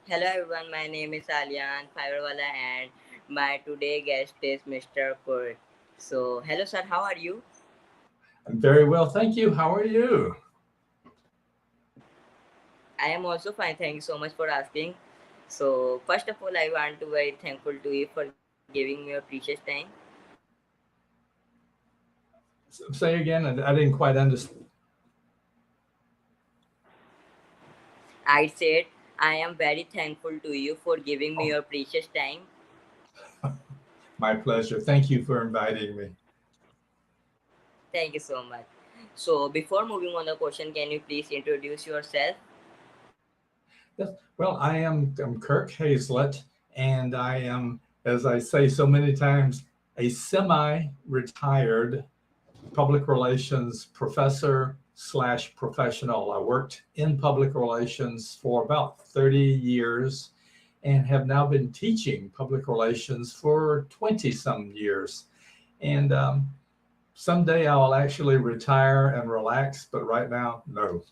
Hello everyone, my name is Alyan Fiberwala and my today guest is Mr. Kirk. So, hello sir, how are you? I'm very well, thank you. How are you? I am also fine, thank you so much for asking. So, first of all, I want to very thankful to you for giving me your precious time. Say again, I didn't quite understand. I said I am very thankful to you for giving me Oh, your precious time. my pleasure. Thank you for inviting me. Thank you so much. So, before moving on the question, can you please introduce yourself? Yes. Well, I'm Kirk Hazlett, and I am, as I say so many times, a semi-retired public relations professor slash professional. I worked in public relations for about 30 years and have now been teaching public relations for 20 some years. And someday I'll actually retire and relax, but right now, no,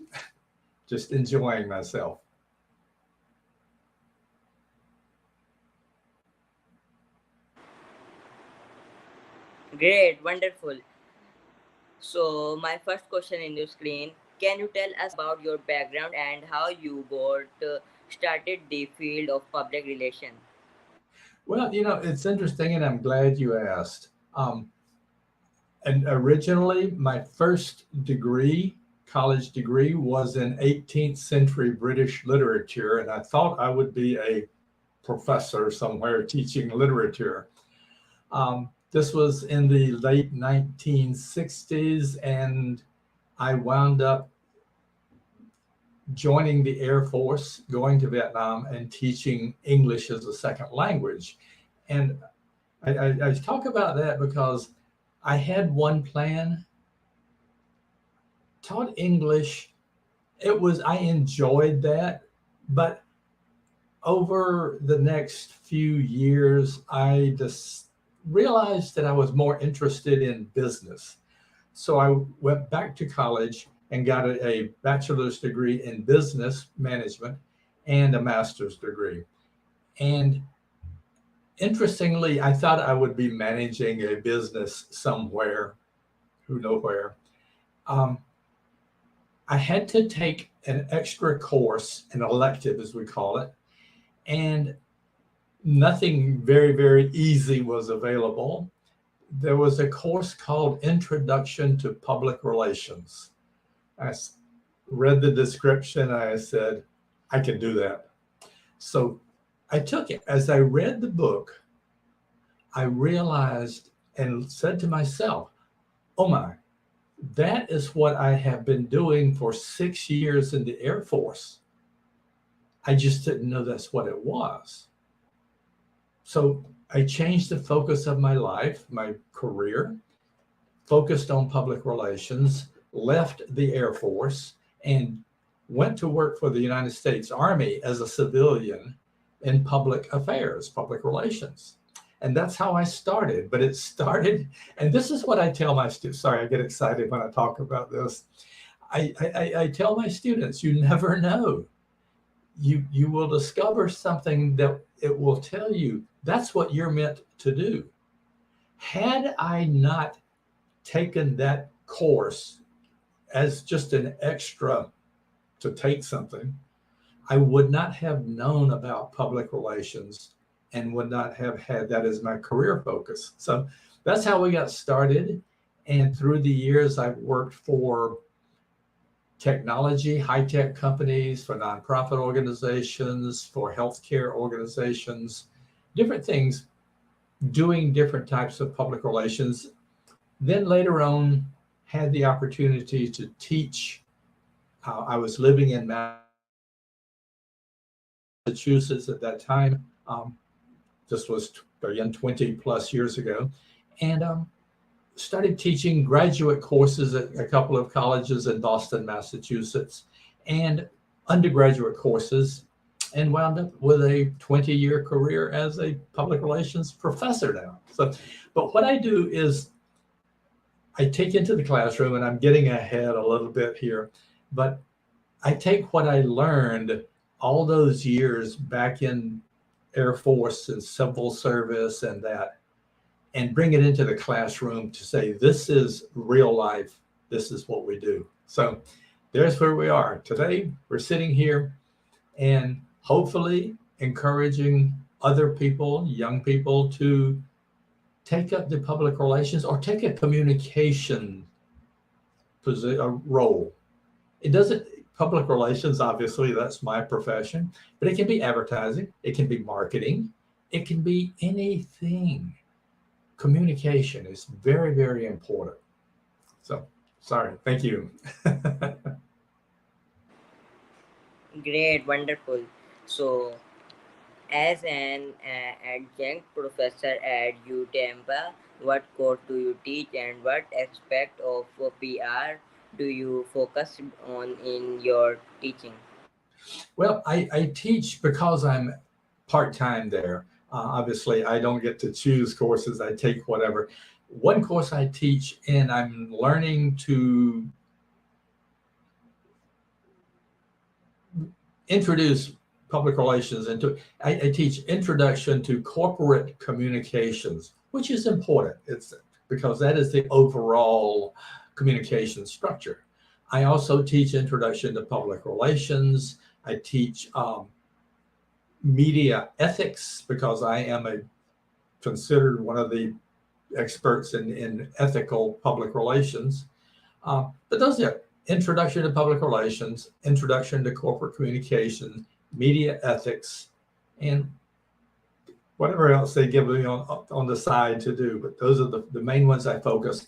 just enjoying myself. Great, wonderful. So, my first question in the screen, can you tell us about your background and how you got started the field of public relation? Well, it's interesting, and I'm glad you asked. And originally, my first degree, college degree, was in 18th century British literature, and I thought I would be a professor somewhere teaching literature. This was in the late 1960s, and I wound up joining the Air Force, going to Vietnam, and teaching English as a second language. And I talk about that because I had one plan, taught English. I enjoyed that, but over the next few years, I just realized that I was more interested in business. So I went back to college and got a bachelor's degree in business management and a master's degree. And interestingly, I thought I would be managing a business somewhere, who knows where. Um, I had to take an extra course, an elective as we call it, and nothing very, very easy was available. There was a course called Introduction to Public Relations. I read the description. I said, I can do that. So I took it. As I read the book, I realized and said to myself, oh my, that is what I have been doing for 6 years in the Air Force. I just didn't know that's what it was. So I changed the focus of my life, my career, focused on public relations, left the Air Force, and went to work for the United States Army as a civilian in public affairs, public relations. And that's how I started. But it started, and this is what I tell my students. Sorry, I get excited when I talk about this. I tell my students, you never know. You will discover something that it will tell you that's what you're meant to do. Had I not taken that course as just an extra to take something, I would not have known about public relations and would not have had that as my career focus. So that's how we got started. And through the years, I've worked for technology, high tech companies, for nonprofit organizations, for healthcare organizations, different things, doing different types of public relations. Then later on, had the opportunity to teach. I was living in Massachusetts at that time. This was again 20 plus years ago, and started teaching graduate courses at a couple of colleges in Boston, Massachusetts, and undergraduate courses, and wound up with a 20-year career as a public relations professor now. So, but what I do is I take into the classroom, and I'm getting ahead a little bit here, but I take what I learned all those years back in Air Force and civil service and that, and bring it into the classroom to say, this is real life. This is what we do. So there's where we are today. We're sitting here and hopefully encouraging other people, young people, to take up the public relations or take a communication role. It doesn't, public relations, obviously, that's my profession, but it can be advertising, it can be marketing, it can be anything. Communication is very, very important. So, sorry, thank you. Great, wonderful. So, as an adjunct professor at UTampa, what course do you teach and what aspect of PR do you focus on in your teaching? Well, I teach because I'm part-time there. Obviously, I don't get to choose courses. I take whatever. One course I teach, and I'm learning to introduce public relations into. I teach Introduction to Corporate Communications, which is important. It's because that is the overall communication structure. I also teach Introduction to Public Relations. I teach media ethics because I am considered one of the experts in ethical public relations. But those are Introduction to Public Relations, Introduction to Corporate Communications, media ethics, and whatever else they give me on the side to do. But those are the main ones I focus.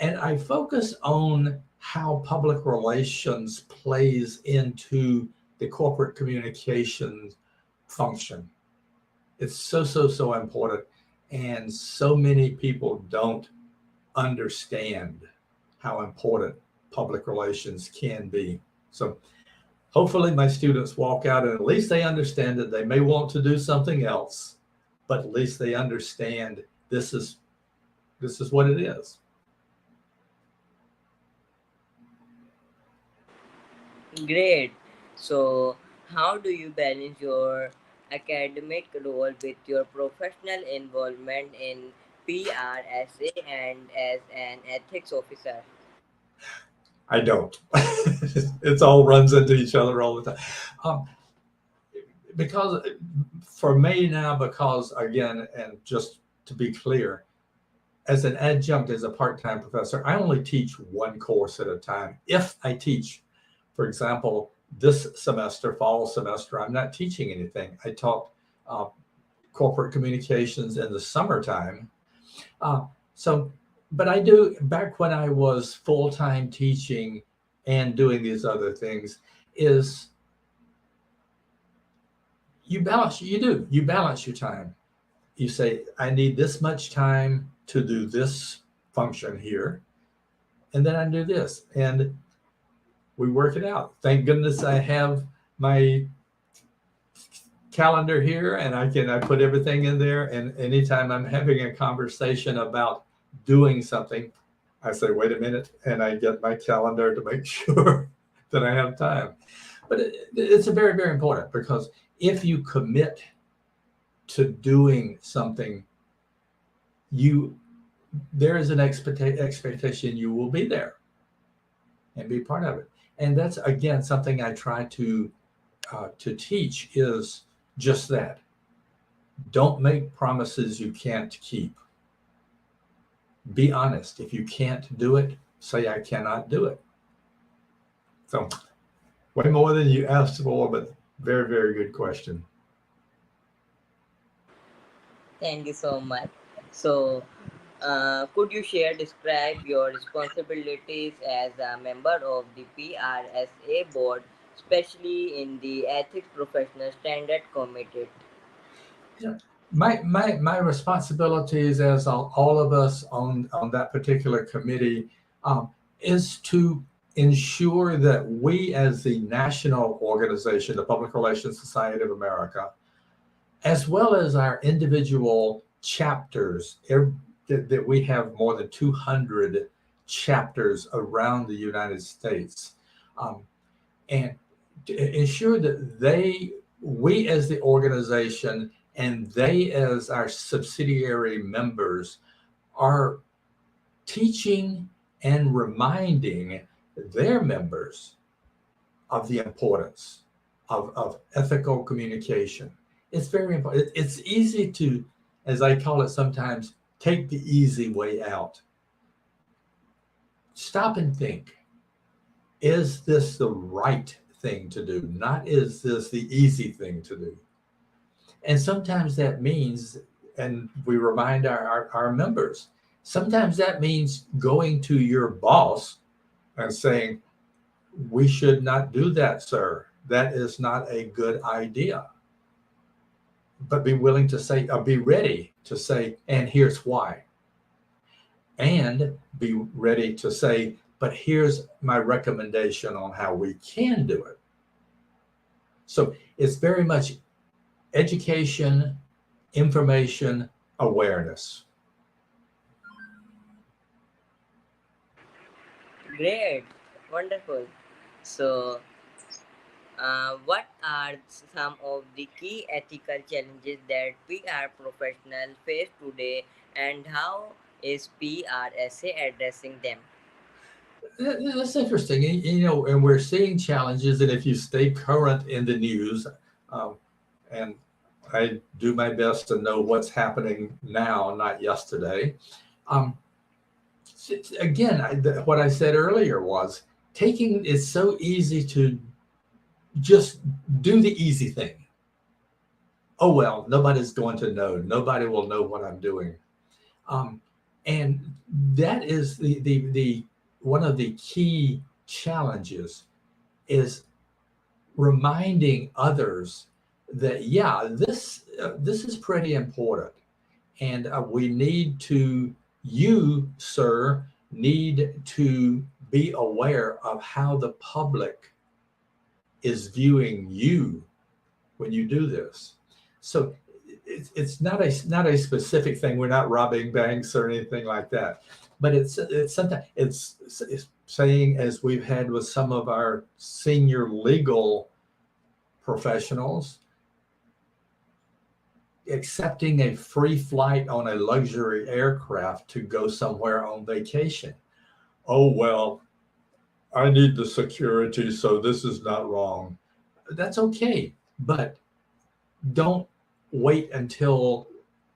And I focus on how public relations plays into the corporate communications function. It's so important. And so many people don't understand how important public relations can be. So hopefully my students walk out and at least they understand that they may want to do something else, but at least they understand this is what it is. Great. So, how do you balance your academic role with your professional involvement in PRSA and as an ethics officer? I don't. It's all runs into each other all the time. Um, because for me now, because again, and just to be clear, as an adjunct, as a part-time professor, I only teach one course at a time. If I teach, for example, this semester, fall semester, I'm not teaching anything. I taught uh, corporate communications in the summertime. Uh, so, but I do, back when I was full-time teaching and doing these other things, is you balance your time. You say, I need this much time to do this function here, and then I do this. And we work it out. Thank goodness I have my calendar here and I put everything in there. And anytime I'm having a conversation about doing something, I say, wait a minute, and I get my calendar to make sure that I have time. But it's a very, very important because if you commit to doing something, there is an expectation you will be there and be part of it. And that's again something I try to teach is just that. Don't make promises you can't keep. Be honest. If you can't do it, say I cannot do it. So way more than you asked for, but very, very good question. Thank you so much. So, could you describe your responsibilities as a member of the PRSA board, especially in the Ethics Professional Standard Committee? Yeah. My responsibilities, as all of us on that particular committee, is to ensure that we, as the national organization, the Public Relations Society of America, as well as our individual chapters, that we have more than 200 chapters around the United States, and to ensure that we as the organization and they as our subsidiary members are teaching and reminding their members of the importance of ethical communication. It's very important. It's easy to, as I call it sometimes, take the easy way out. Stop and think, is this the right thing to do? Not is this the easy thing to do? And sometimes that means, and we remind our members, sometimes that means going to your boss and saying, we should not do that, sir. That is not a good idea. But be willing to say, be ready to say, and here's why. And be ready to say, but here's my recommendation on how we can do it. So it's very much education, information, awareness. Great, wonderful. So, what are some of the key ethical challenges that PR professionals face today, and how is PRSA addressing them? That's interesting. And we're seeing challenges. And if you stay current in the news, um, and I do my best to know what's happening now, not yesterday. Um, Again, what I said earlier was taking it's so easy to just do the easy thing. Oh, well, nobody's going to know. Nobody will know what I'm doing. Um, and that is the one of the key challenges is reminding others that, yeah, this is pretty important. And we need to, you, sir, need to be aware of how the public is viewing you when you do this. So it's not a specific thing. We're not robbing banks or anything like that. But it's sometimes it's saying, as we've had with some of our senior legal professionals, accepting a free flight on a luxury aircraft to go somewhere on vacation. Oh, well, I need the security, so this is not wrong. That's okay. But don't wait until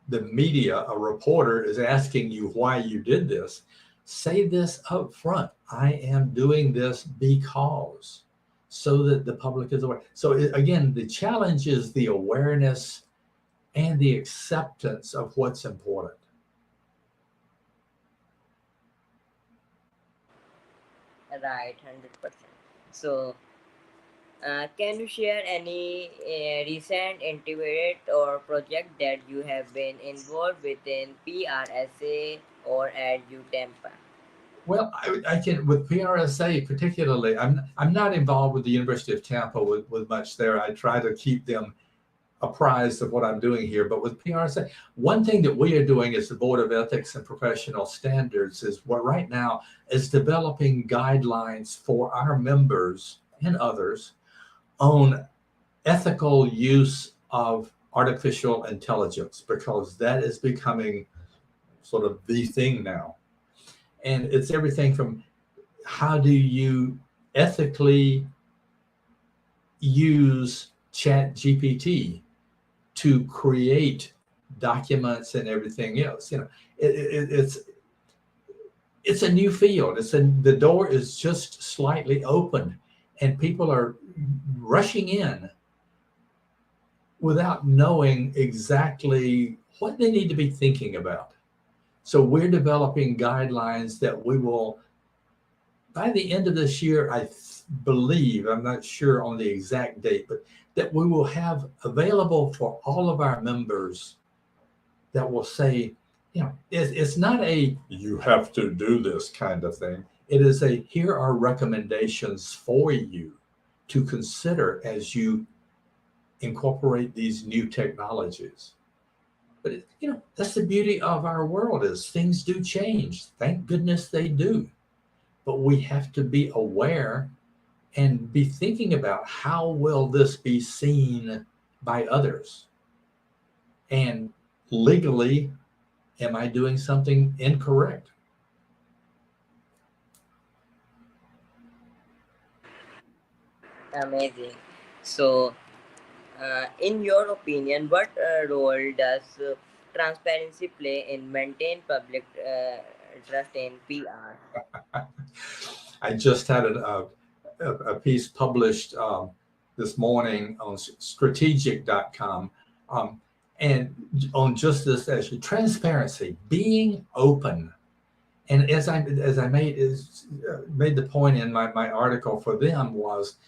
the media, a reporter, is asking you why you did this. Say this up front. I am doing this because, so that the public is aware. So, again, the challenge is the awareness and the acceptance of what's important. Right, 100%. So, can you share any recent initiative or project that you have been involved with in PRSA or at UTampa? Well, I can with PRSA particularly. I'm not involved with the University of Tampa with much there. I try to keep them apprised of what I'm doing here. But with PRSA, one thing that we are doing as the Board of Ethics and Professional Standards is what right now is developing guidelines for our members and others on ethical use of artificial intelligence, because that is becoming sort of the thing now. And it's everything from how do you ethically use chat GPT to create documents and everything else. It's a new field. The door is just slightly open, and people are rushing in without knowing exactly what they need to be thinking about. So we're developing guidelines that we will, by the end of this year, believe, I'm not sure on the exact date, but that we will have available for all of our members that will say, it's not a you have to do this kind of thing. It is a here are recommendations for you to consider as you incorporate these new technologies. But that's the beauty of our world is things do change. Thank goodness they do. But we have to be aware and be thinking about how will this be seen by others, and legally, am I doing something incorrect? Amazing. So, in your opinion, what role does transparency play in maintain public trust in PR? I just had a piece published this morning on strategic.com, and on just this issue, transparency, being open. And as I made the point in my article for them was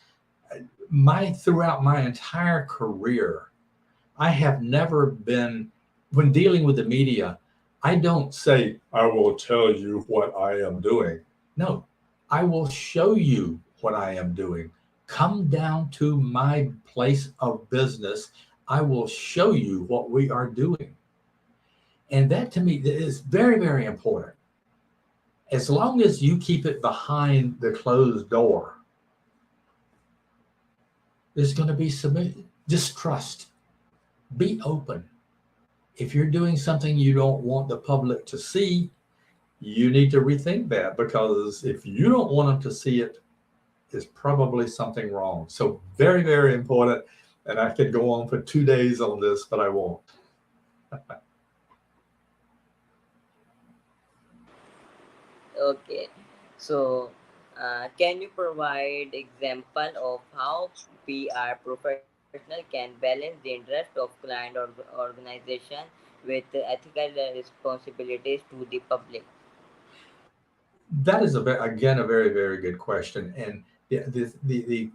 my throughout my entire career, I have never been, when dealing with the media, I don't say, I will tell you what I am doing. No, I will show you what I am doing. Come down to my place of business. I will show you what we are doing. And that to me is very, very important. As long as you keep it behind the closed door, there's going to be some distrust. Be open. If you're doing something you don't want the public to see, you need to rethink that, because if you don't want them to see it, there's probably something wrong. So very, very important. And I could go on for 2 days on this, but I won't. Okay. So, can you provide example of how PR professional can balance the interest of client or organization with ethical responsibilities to the public? That is again a very, very good question. And the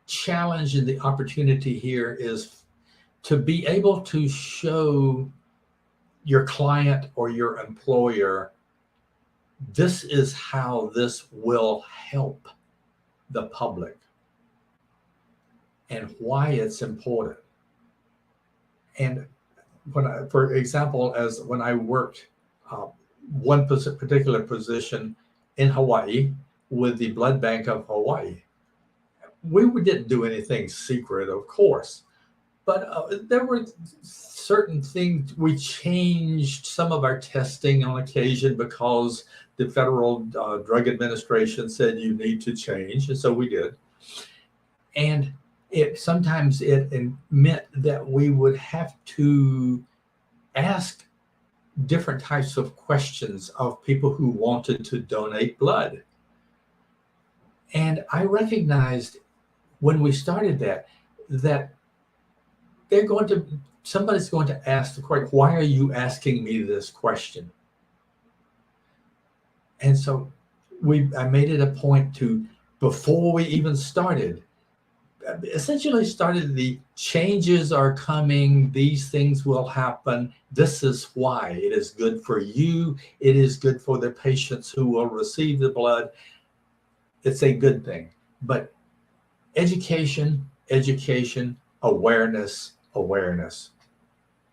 challenge and the opportunity here is to be able to show your client or your employer, this is how this will help the public and why it's important. And for example, as when I worked uh, one particular position in Hawaii with the Blood Bank of Hawaii, we didn't do anything secret, of course, but there were certain things we changed some of our testing on occasion because the Federal Drug Administration said you need to change, and so we did. And it sometimes it meant that we would have to ask different types of questions of people who wanted to donate blood. And I recognized when we started that they're going to somebody's going to ask the question, why are you asking me this question? And so I made it a point to, before we even started, essentially started the changes are coming, these things will happen, this is why it is good for you, it is good for the patients who will receive the blood, it's a good thing. But education, education, awareness, awareness.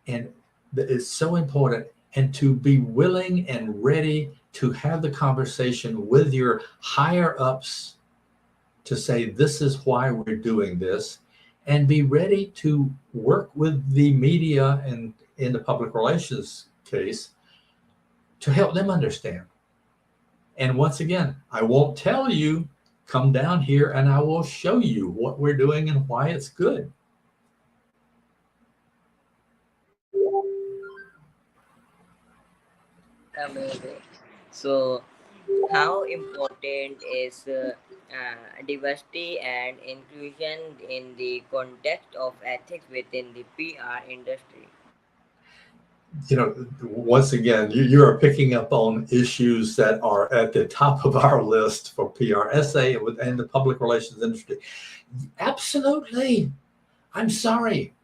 And it's so important. And to be willing and ready to have the conversation with your higher ups to say, this is why we're doing this, and be ready to work with the media and in the public relations case to help them understand. And once again, I won't tell you, come down here and I will show you what we're doing and why it's good. Amazing. So, how important is diversity and inclusion in the context of ethics within the PR industry? Once again, you are picking up on issues that are at the top of our list for PRSA and the public relations industry. Absolutely. I'm sorry.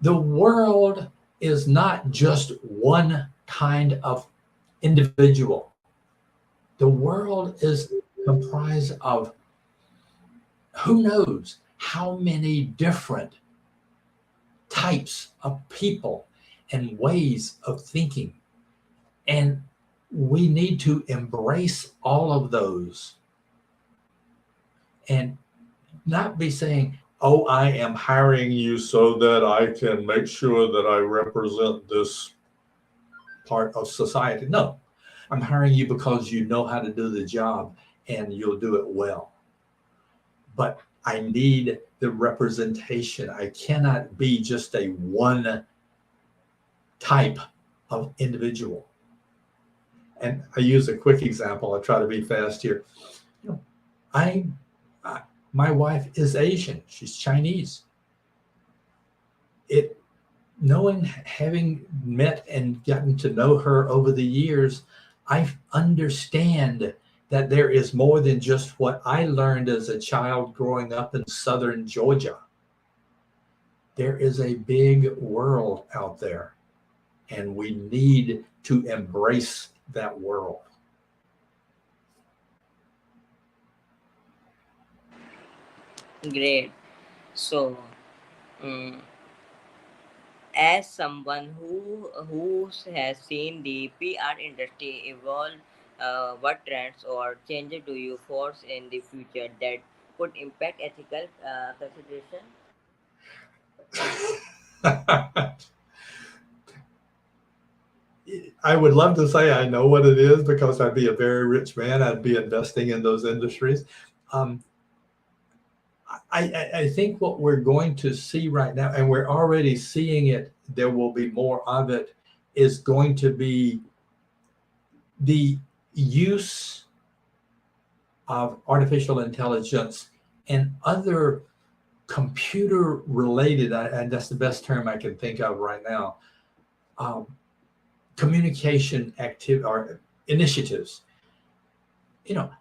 The world is not just one kind of individual. The world is comprised of who knows how many different types of people and ways of thinking. And we need to embrace all of those and not be saying, oh, I am hiring you so that I can make sure that I represent this part of society. No, I'm hiring you because you know how to do the job and you'll do it well. But I need the representation. I cannot be just a one type of individual. And I use a quick example. I try to be fast here. You know, I, I my wife is Asian. She's Chinese. It knowing having met and gotten to know her over the years, I understand that there is more than just what I learned as a child growing up in southern Georgia. There is a big world out there, and we need to embrace that world. Great. So, mm, as someone who has seen the PR industry evolve, what trends or changes do you force in the future that could impact ethical consideration? I would love to say I know what it is because I'd be a very rich man. I'd be investing in those industries. Um, I think what we're going to see right now, and we're already seeing it, there will be more of it, is going to be the use of artificial intelligence and other computer related, and that's the best term I can think of right now, um, communication active or initiatives.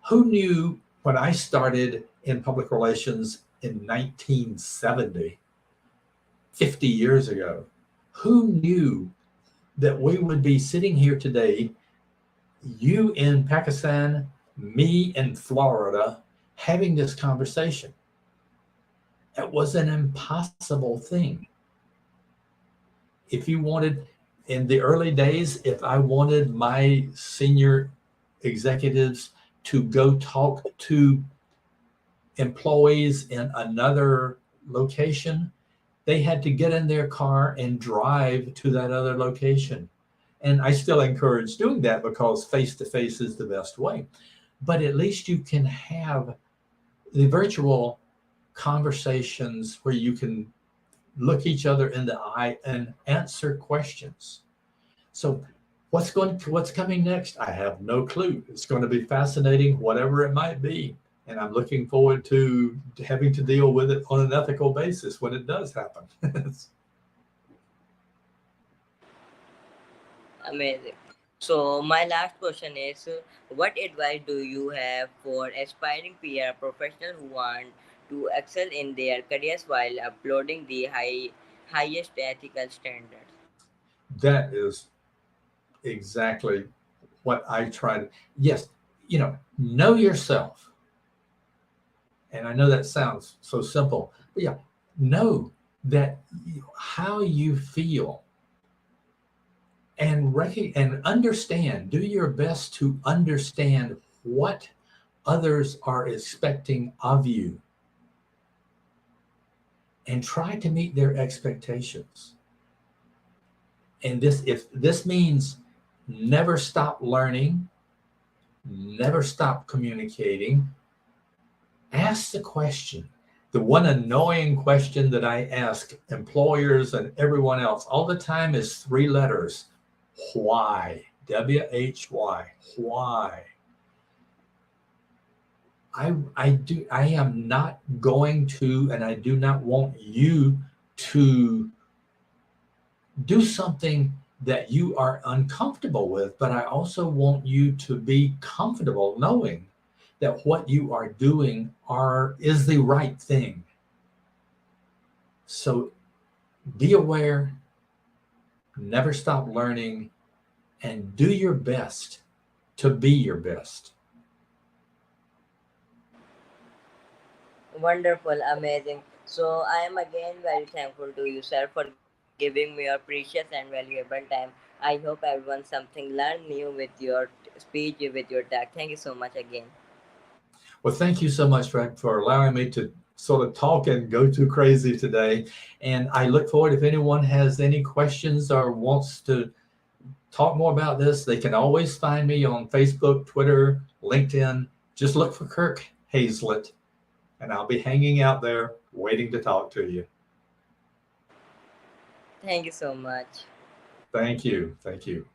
Who knew when I started in public relations in 1970, 50 years ago, who knew that we would be sitting here today, you in Pakistan, me in Florida, having this conversation? It was an impossible thing. If you wanted, in the early days, if I wanted my senior executives to go talk to employees in another location, they had to get in their car and drive to that other location. And I still encourage doing that because face to face is the best way. But at least you can have the virtual conversations where you can look each other in the eye and answer questions. So what's coming next? I have no clue. It's going to be fascinating, whatever it might be. And I'm looking forward to having to deal with it on an ethical basis when it does happen. Amazing. So my last question is, what advice do you have for aspiring PR professionals who want to excel in their careers while uploading the highest ethical standards? That is exactly what I try to. Yes, know yourself. And I know that sounds so simple, but yeah, know that how you feel and understand. Do your best to understand what others are expecting of you, and try to meet their expectations. And if this means never stop learning, never stop communicating, ask the question. The one annoying question that I ask employers and everyone else all the time is three letters: why? WHY. Why? I am not going to, and I do not want you to do something that you are uncomfortable with, but I also want you to be comfortable knowing that what you are doing is the right thing. So be aware, never stop learning, and do your best to be your best. Wonderful, amazing. So I am again very thankful to you, sir, for giving me your precious and valuable time. I hope everyone something learned new with your speech, with your talk. Thank you so much again. Well, thank you so much for allowing me to sort of talk and go too crazy today. And I look forward, if anyone has any questions or wants to talk more about this, they can always find me on Facebook, Twitter, LinkedIn. Just look for Kirk Hazlett, and I'll be hanging out there waiting to talk to you. Thank you so much. Thank you. Thank you.